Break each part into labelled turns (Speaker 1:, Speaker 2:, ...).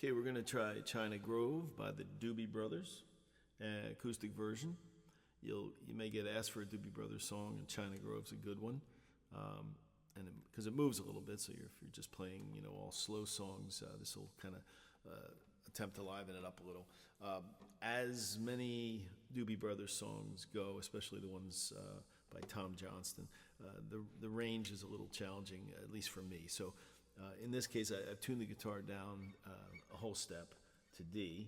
Speaker 1: Okay, we're going to try China Grove by the Doobie Brothers, acoustic version. You may get asked for a Doobie Brothers song, and China Grove's a good one, and because it moves a little bit. So if you're just playing, all slow songs, this will kind of attempt to liven it up a little. As many Doobie Brothers songs go, especially the ones by Tom Johnston, the range is a little challenging, at least for me. So in this case, I've tuned the guitar down a whole step to D.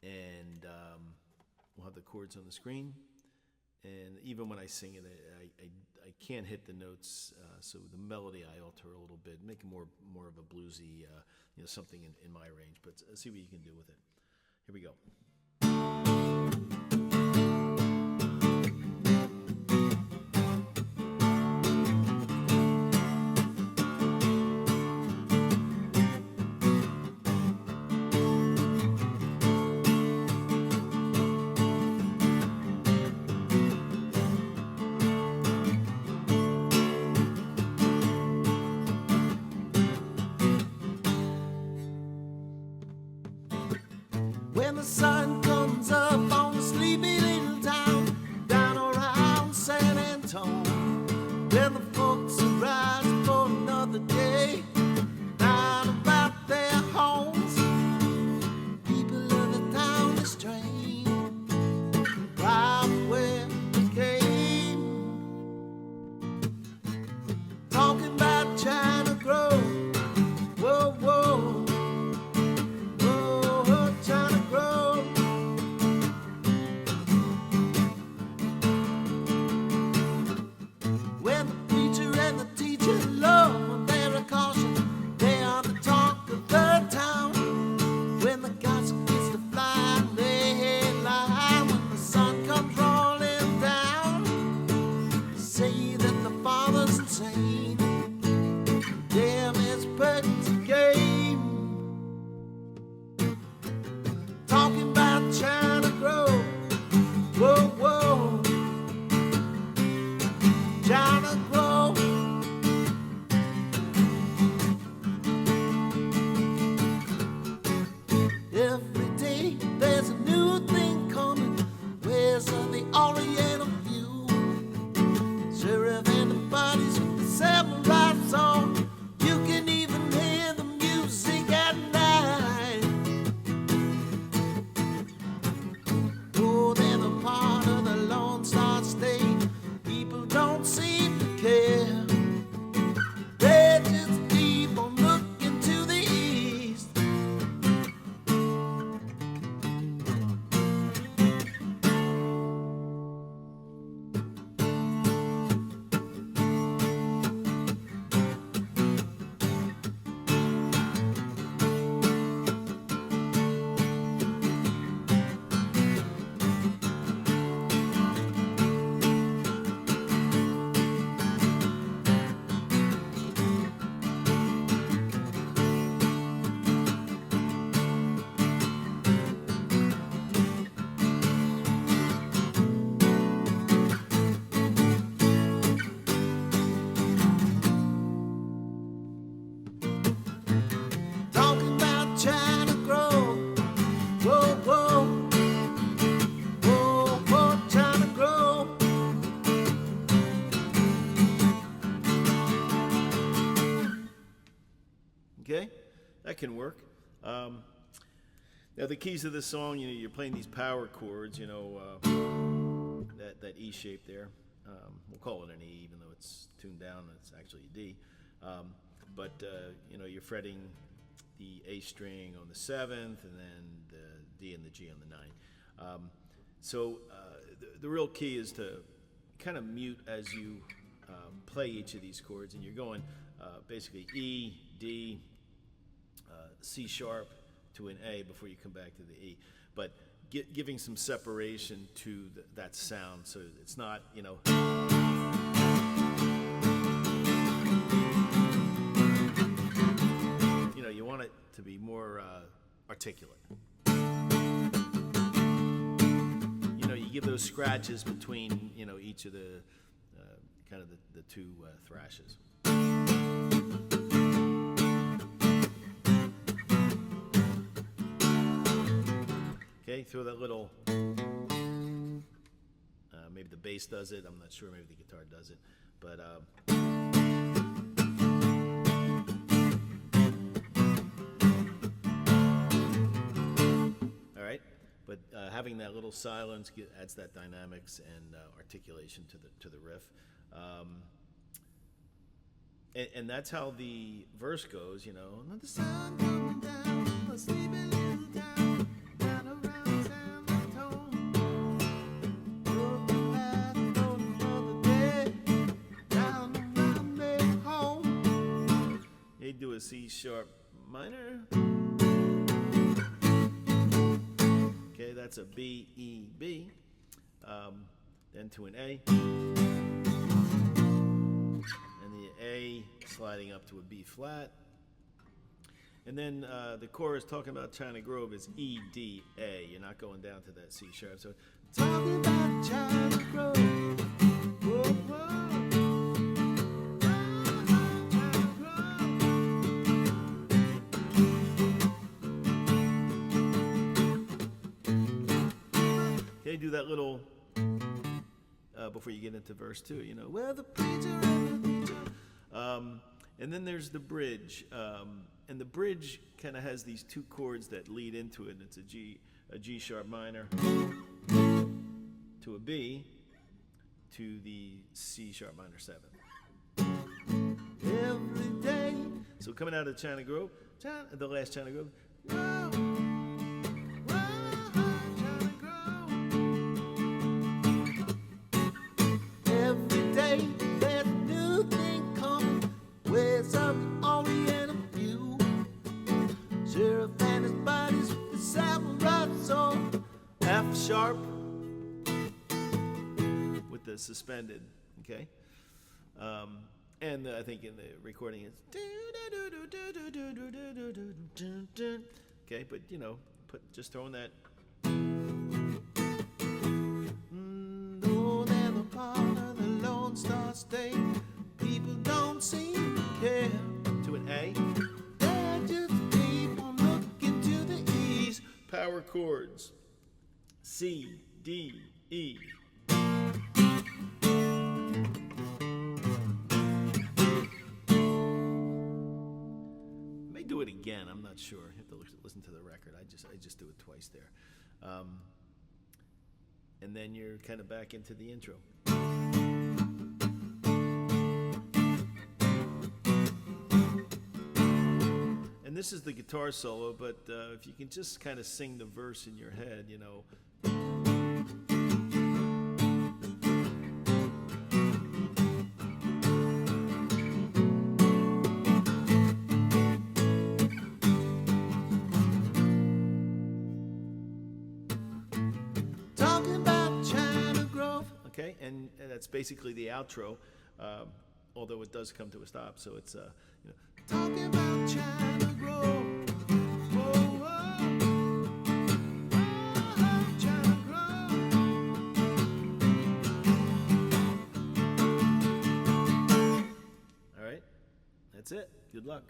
Speaker 1: And we'll have the chords on the screen. And even when I sing it, I can't hit the notes, so the melody I alter a little bit, make it more of a bluesy, something in my range. But see what you can do with it. Here we go.
Speaker 2: When the sun comes up on the sleepy little town down around San Antonio, then the folks arise for another day, down about their homes. People of the town are strange, proud where we came, talking about China Grove. Whoa, whoa. Talking about China Grove, whoa, whoa, China Grove. Every day there's a new thing coming. Where's the Oriental view? Sheriff and the bodies with the samurai song. You can even hear the music at night. Oh, they're the part of the Lone Star State. People don't seem to care. They just keep on looking to the east. Talking about China Grove, whoa, whoa, whoa, whoa, China Grove.
Speaker 1: Okay, that can work. Now the keys of this song, you're playing these power chords, that E shape there. We'll call it an E, even though it's tuned down. It's actually a D. But you're fretting the A string on the 7th, and then the D and the G on the 9. So the real key is to kind of mute as you play each of these chords, and you're going basically E, D, C sharp to an A before you come back to the E. But giving some separation to that sound, so it's not, you want it to be more articulate. You give those scratches between, each of the kind of the two thrashes. Okay, throw that little, maybe the bass does it, I'm not sure, maybe the guitar does it, but all right, but having that little silence adds that dynamics and articulation to the riff. And that's how the verse goes, you know. The sun coming down, a sleepy little town, down around San Antonio. Looking back on another day, down around their home. They do a C sharp minor. Okay, that's a B, E, B. Then to an A. A sliding up to a B flat, and then the chorus talking about China Grove is E, D, A. You're not going down to that C sharp. So talking about China Grove. Whoa, whoa. China Grove. Okay, do that little before you get into verse 2. You know, well, the preacher and the teacher. And then there's the bridge, and the bridge kind of has these two chords that lead into it. It's a G sharp minor to a B to the C sharp minor 7. Every day. So coming out of China Grove, the last China Grove. Whoa, China Grove. Every day there's a new thing coming. Where's up only in a few. Sheriff and his buddies with the samurai sword. F sharp with the suspended, okay? And I think in the recording it's okay, but you know, just throwing that. Though they're the part of the Lone Star State, people don't seem to care. To an A. They just keep on looking to the E's. Power chords. C, D, E. May do it again. I'm not sure. I have to listen to the record. I just do it twice there. And then you're kind of back into the intro. And this is the guitar solo, but if you can just kind of sing the verse in your head, you know. Talking about China Grove. Okay, and that's basically the outro, although it does come to a stop, so it's, you know. Talking about China Grove. Whoa, whoa. China Grove. All right, that's it. Good luck.